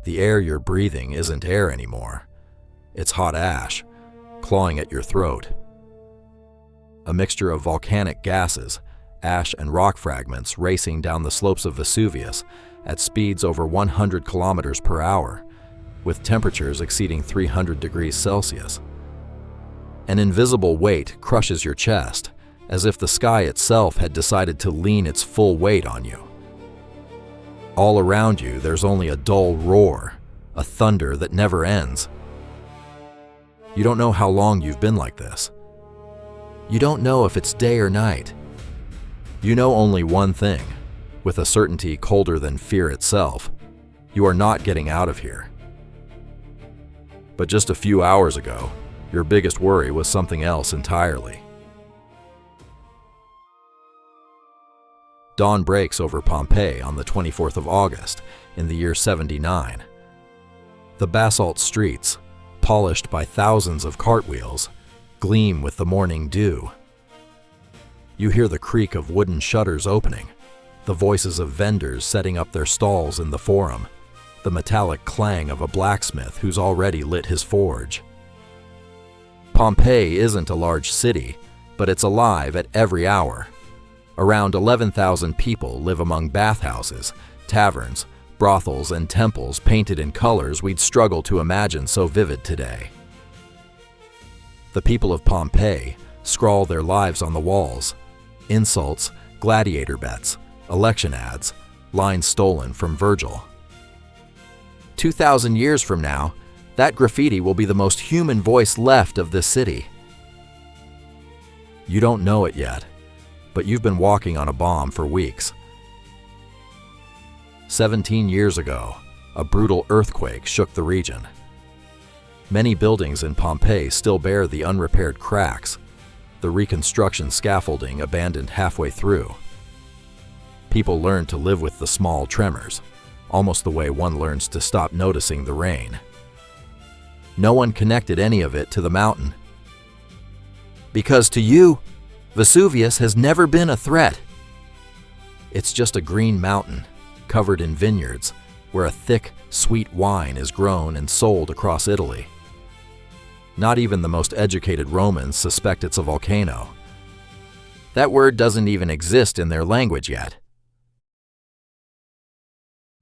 The air you're breathing isn't air anymore. It's hot ash, clawing at your throat. A mixture of volcanic gases, ash and rock fragments racing down the slopes of Vesuvius at speeds over 100 kilometers per hour, with temperatures exceeding 300 degrees Celsius. An invisible weight crushes your chest, as if the sky itself had decided to lean its full weight on you. All around you, there's only a dull roar, a thunder that never ends. You don't know how long you've been like this. You don't know if it's day or night. You know only one thing, with a certainty colder than fear itself. You are not getting out of here. But just a few hours ago, your biggest worry was something else entirely. Dawn breaks over Pompeii on the 24th of August in the year 79. The basalt streets, polished by thousands of cartwheels, gleam with the morning dew. You hear the creak of wooden shutters opening, the voices of vendors setting up their stalls in the forum, the metallic clang of a blacksmith who's already lit his forge. Pompeii isn't a large city, but it's alive at every hour. Around 11,000 people live among bathhouses, taverns, brothels, and temples painted in colors we'd struggle to imagine so vivid today. The people of Pompeii scrawl their lives on the walls: insults, gladiator bets, election ads, lines stolen from Virgil. 2,000 years from now, that graffiti will be the most human voice left of this city. You don't know it yet, but you've been walking on a bomb for weeks. 17 years ago, a brutal earthquake shook the region. Many buildings in Pompeii still bear the unrepaired cracks, the reconstruction scaffolding abandoned halfway through. People learned to live with the small tremors, almost the way one learns to stop noticing the rain. No one connected any of it to the mountain. Because to you, Vesuvius has never been a threat. It's just a green mountain, covered in vineyards, where a thick, sweet wine is grown and sold across Italy. Not even the most educated Romans suspect it's a volcano. That word doesn't even exist in their language yet.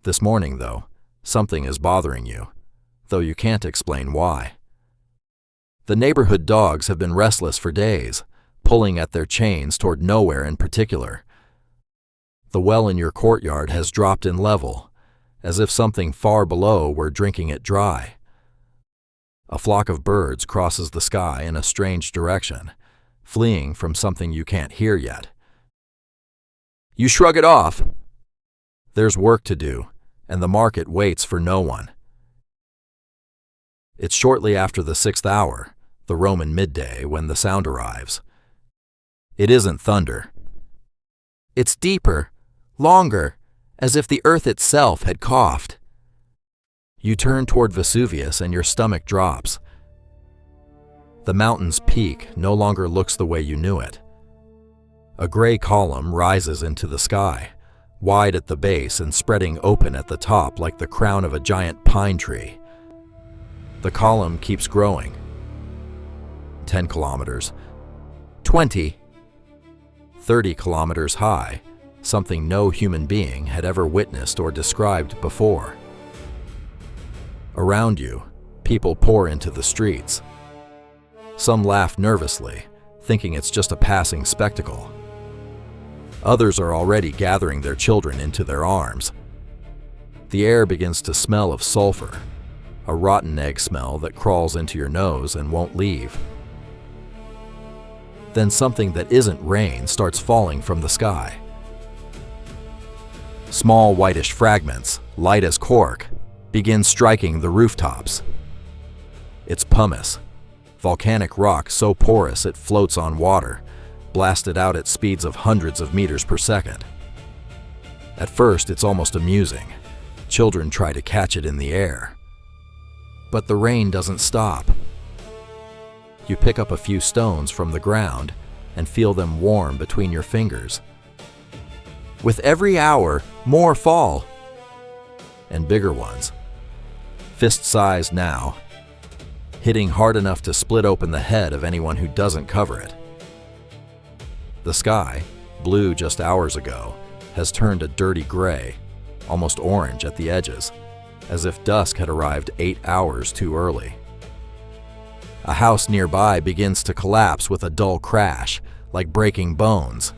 This morning, though, something is bothering you, though you can't explain why. The neighborhood dogs have been restless for days, pulling at their chains toward nowhere in particular. The well in your courtyard has dropped in level, as if something far below were drinking it dry. A flock of birds crosses the sky in a strange direction, fleeing from something you can't hear yet. You shrug it off. There's work to do, and the market waits for no one. It's shortly after the 6th hour, the Roman midday, when the sound arrives. It isn't thunder. It's deeper, longer, as if the earth itself had coughed. You turn toward Vesuvius and your stomach drops. The mountain's peak no longer looks the way you knew it. A gray column rises into the sky, wide at the base and spreading open at the top like the crown of a giant pine tree. The column keeps growing. 10 kilometers, 20, 30 kilometers high, something no human being had ever witnessed or described before. Around you, people pour into the streets. Some laugh nervously, thinking it's just a passing spectacle. Others are already gathering their children into their arms. The air begins to smell of sulfur, a rotten egg smell that crawls into your nose and won't leave. Then something that isn't rain starts falling from the sky. Small whitish fragments, light as cork, begin striking the rooftops. It's pumice, volcanic rock so porous it floats on water, blasted out at speeds of hundreds of meters per second. At first, it's almost amusing. Children try to catch it in the air. But the rain doesn't stop. You pick up a few stones from the ground and feel them warm between your fingers. With every hour, more fall, and bigger ones. fist-sized now, hitting hard enough to split open the head of anyone who doesn't cover it. The sky, blue just hours ago, has turned a dirty gray, almost orange at the edges, as if dusk had arrived 8 hours too early. A house nearby begins to collapse with a dull crash, like breaking bones.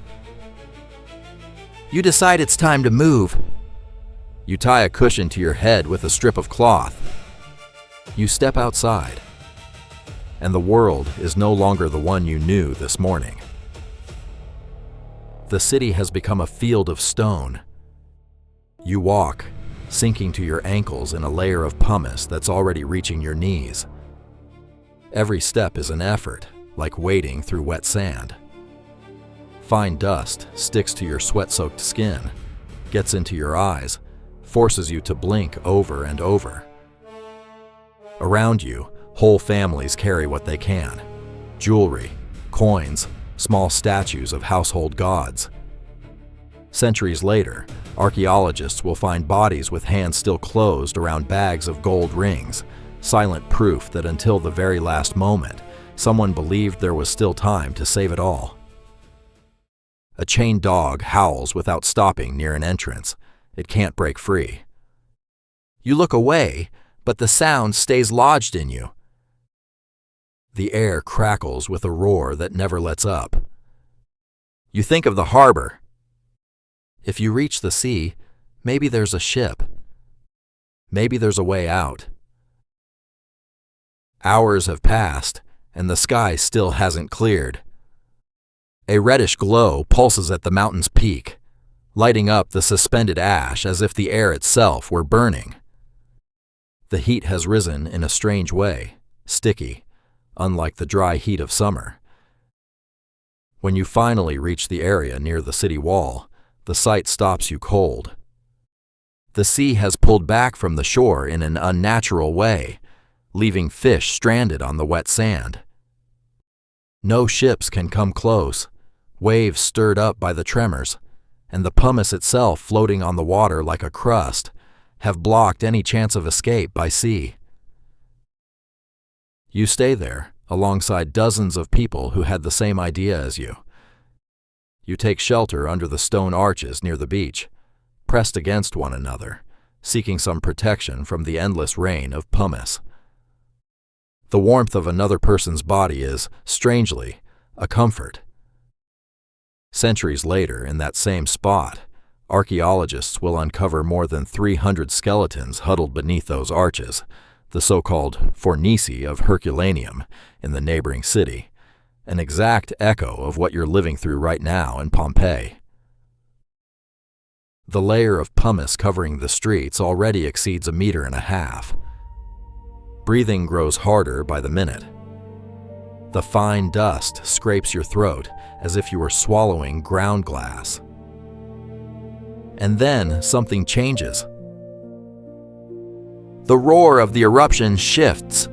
You decide it's time to move. You tie a cushion to your head with a strip of cloth. You step outside, and the world is no longer the one you knew this morning. The city has become a field of stone. You walk, sinking to your ankles in a layer of pumice that's already reaching your knees. Every step is an effort, like wading through wet sand. Fine dust sticks to your sweat-soaked skin, gets into your eyes, forces you to blink over and over. Around you, whole families carry what they can: jewelry, coins, small statues of household gods. Centuries later, archaeologists will find bodies with hands still closed around bags of gold rings, silent proof that until the very last moment, someone believed there was still time to save it all. A chained dog howls without stopping near an entrance. It can't break free. You look away, but the sound stays lodged in you. The air crackles with a roar that never lets up. You think of the harbor. If you reach the sea, maybe there's a ship. Maybe there's a way out. Hours have passed, and the sky still hasn't cleared. A reddish glow pulses at the mountain's peak, lighting up the suspended ash as if the air itself were burning. The heat has risen in a strange way, sticky, unlike the dry heat of summer. When you finally reach the area near the city wall, the sight stops you cold. The sea has pulled back from the shore in an unnatural way, leaving fish stranded on the wet sand. No ships can come close, waves stirred up by the tremors, and the pumice itself floating on the water like a crust, have blocked any chance of escape by sea. You stay there, alongside dozens of people who had the same idea as you. You take shelter under the stone arches near the beach, pressed against one another, seeking some protection from the endless rain of pumice. The warmth of another person's body is, strangely, a comfort. Centuries later, in that same spot, archaeologists will uncover more than 300 skeletons huddled beneath those arches, the so-called fornici of Herculaneum in the neighboring city, an exact echo of what you're living through right now in Pompeii. The layer of pumice covering the streets already exceeds 1.5 meters. Breathing grows harder by the minute. The fine dust scrapes your throat as if you were swallowing ground glass. And then something changes. The roar of the eruption shifts.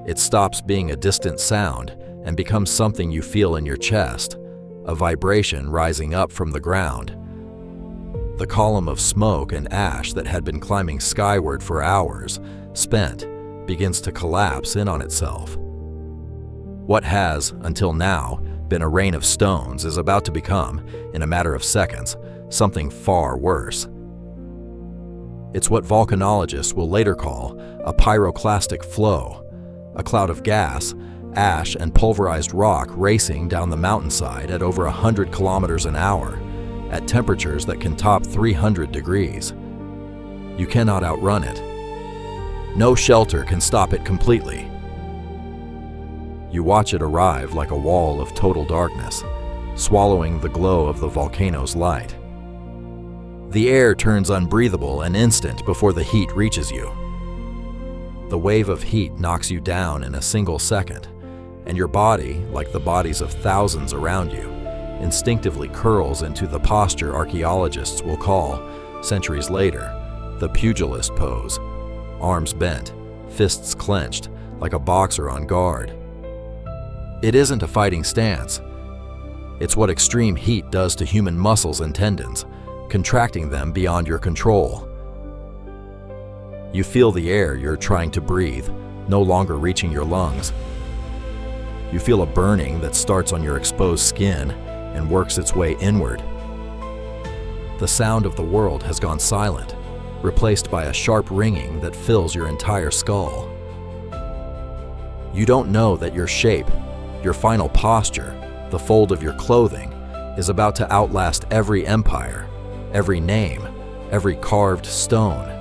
It stops being a distant sound and becomes something you feel in your chest, a vibration rising up from the ground. The column of smoke and ash that had been climbing skyward for hours, spent, begins to collapse in on itself. What has, until now, been a rain of stones is about to become, in a matter of seconds, something far worse. It's what volcanologists will later call a pyroclastic flow, a cloud of gas, ash, and pulverized rock racing down the mountainside at over 100 kilometers an hour, at temperatures that can top 300 degrees. You cannot outrun it. No shelter can stop it completely. You watch it arrive like a wall of total darkness, swallowing the glow of the volcano's light. The air turns unbreathable an instant before the heat reaches you. The wave of heat knocks you down in a single second, and your body, like the bodies of thousands around you, instinctively curls into the posture archaeologists will call, centuries later, the pugilist pose, arms bent, fists clenched, like a boxer on guard. It isn't a fighting stance. It's what extreme heat does to human muscles and tendons, contracting them beyond your control. You feel the air you're trying to breathe, no longer reaching your lungs. You feel a burning that starts on your exposed skin and works its way inward. The sound of the world has gone silent, replaced by a sharp ringing that fills your entire skull. You don't know that your shape, your final posture, the fold of your clothing, is about to outlast every empire, every name, every carved stone.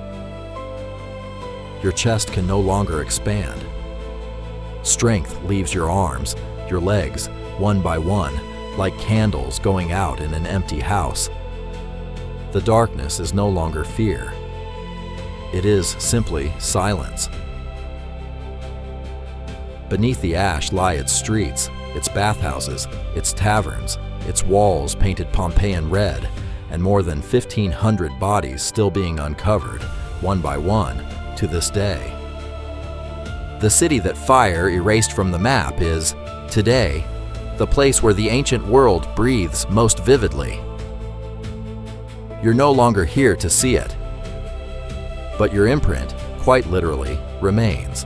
Your chest can no longer expand. Strength leaves your arms, your legs, one by one, like candles going out in an empty house. The darkness is no longer fear. It is simply silence. Beneath the ash lie its streets, its bathhouses, its taverns, its walls painted Pompeian red, and more than 1,500 bodies still being uncovered, one by one, to this day. The city that fire erased from the map is, today, the place where the ancient world breathes most vividly. You're no longer here to see it, but your imprint, quite literally, remains.